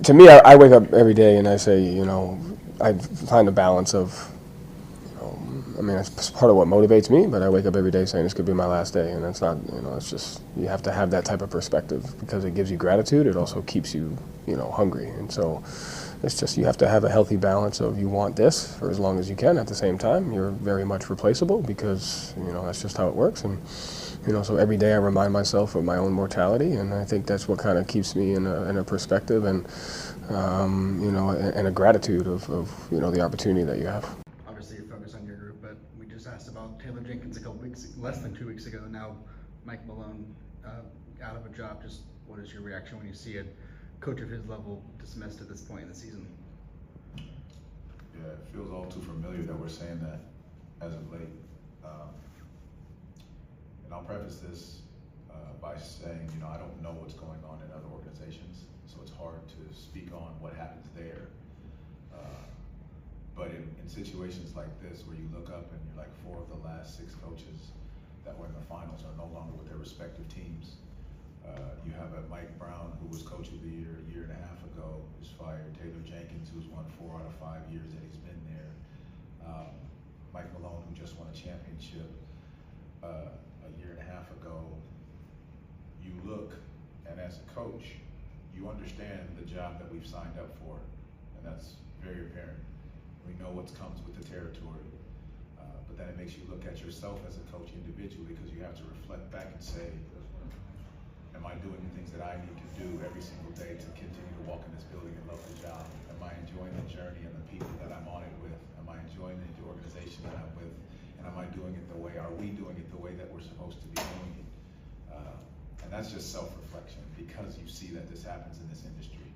to me, I wake up every day and I say, I find a balance of, I mean, it's part of what motivates me, but I wake up every day saying this could be my last day, and that's not, it's just, you have to have that type of perspective because it gives you gratitude. It also keeps you, hungry. And so it's just, you have to have a healthy balance of you want this for as long as you can. At the same time, you're very much replaceable because, that's just how it works. And, so every day I remind myself of my own mortality, and I think that's what kind of keeps me in a perspective and, and a gratitude of, the opportunity that you have. Obviously, you're focused on your group, but we just asked about Taylor Jenkins a couple weeks, less than 2 weeks ago. Now, Mike Malone out of a job. Just what is your reaction when you see a coach of his level dismissed at this point in the season? Yeah, it feels all too familiar that we're saying that as of late. And I'll preface this by saying, I don't know what's going on in other organizations, so it's hard to speak on what happens there. But in situations like this, where you look up and you're like 4 of the last 6 coaches that were in the finals are no longer with their respective teams. You have a Mike Brown, who was coach of the year a year and a half ago, is fired. Taylor Jenkins, who's won 4 out of 5 years that he's been there. Mike Malone, who just won a championship a year and a half ago. You look, and as a coach, you understand the job that we've signed up for, and that's very apparent. We know what comes with the territory, but then it makes you look at yourself as a coach individually, because you have to reflect back and say, am I doing the things that I need to do every single day to continue to walk in this building and love the job? Am I enjoying the journey and the people that I'm on it with? Am I enjoying the organization that I'm with? And am I doing it the way, are we doing it the way that we're supposed to be doing it? And that's just self-reflection, because you see that this happens in this industry.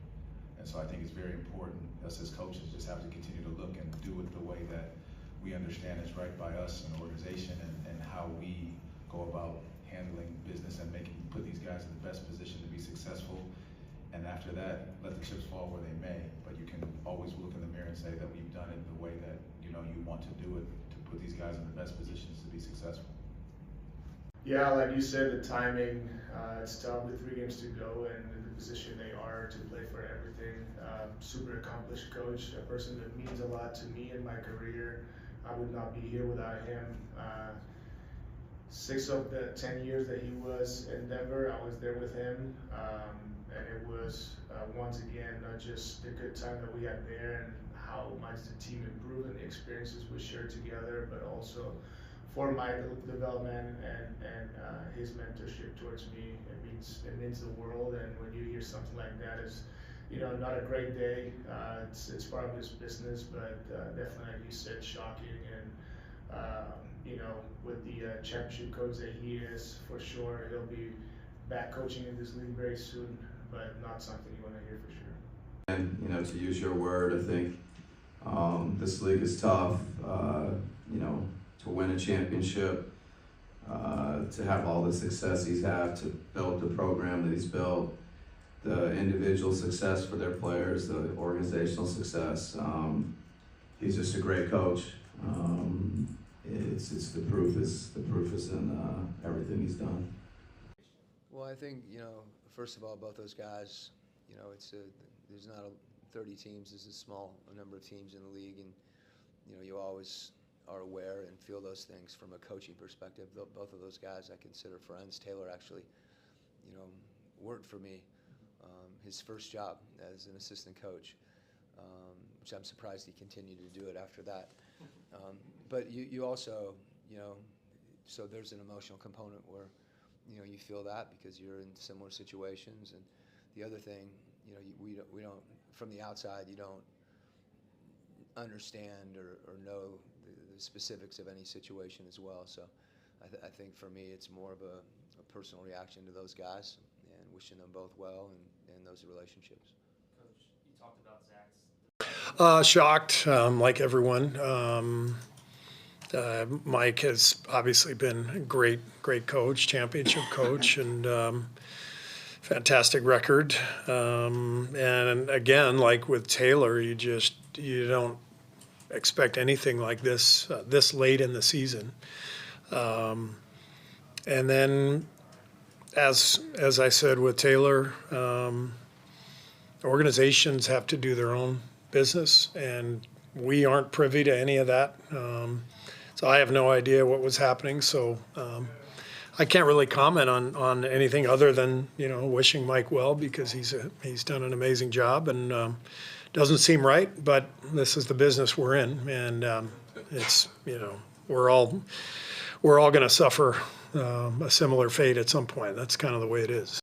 And so I think it's very important, us as coaches just have to continue to look and do it the way that we understand is right by us and the organization, and how we go about handling business and put these guys in the best position to be successful. And after that, let the chips fall where they may. But you can always look in the mirror and say that we've done it the way that you want to do it, to put these guys in the best positions to be successful. Yeah, like you said, the timing, it's tough with 3 games to go and in the position they are to play for everything. Super accomplished coach, a person that means a lot to me in my career. I would not be here without him. 6 of the 10 years that he was in Denver, I was there with him. And it was, once again, not just the good time that we had there and how much the team improved and the experiences we shared together, but also for my development and his mentorship towards me. It means the world. And when you hear something like that, it's not a great day. It's part of this business, but definitely, like you said, shocking. And with the championship coach that he is, for sure he'll be back coaching in this league very soon, but not something you want to hear for sure. And to use your word, I think this league is tough. To win a championship, to have all the success he's had, to build the program that he's built, the individual success for their players, the organizational success. He's just a great coach. It's the proof is in everything he's done. Well, I think first of all, both those guys, there's not 30 teams. There's a small number of teams in the league, and you always are aware and feel those things from a coaching perspective. Both of those guys I consider friends. Taylor actually, worked for me his first job as an assistant coach, which I'm surprised he continued to do it after that. But you also, so there's an emotional component where, you feel that because you're in similar situations. And the other thing, we don't from the outside, you don't understand or know the specifics of any situation as well. So I think for me, it's more of a personal reaction to those guys and wishing them both well and those relationships. Coach, you talked about Zach's. Shocked, like everyone. Mike has obviously been a great coach, championship coach, and fantastic record. And again, like with Taylor, you don't expect anything like this this late in the season. And then, as I said with Taylor, organizations have to do their own business, and we aren't privy to any of that. So I have no idea what was happening. So I can't really comment on anything other than, you know, wishing Mike well, because he's done an amazing job, and doesn't seem right, but this is the business we're in, and it's, you know, we're all going to suffer a similar fate at some point. That's kind of the way it is.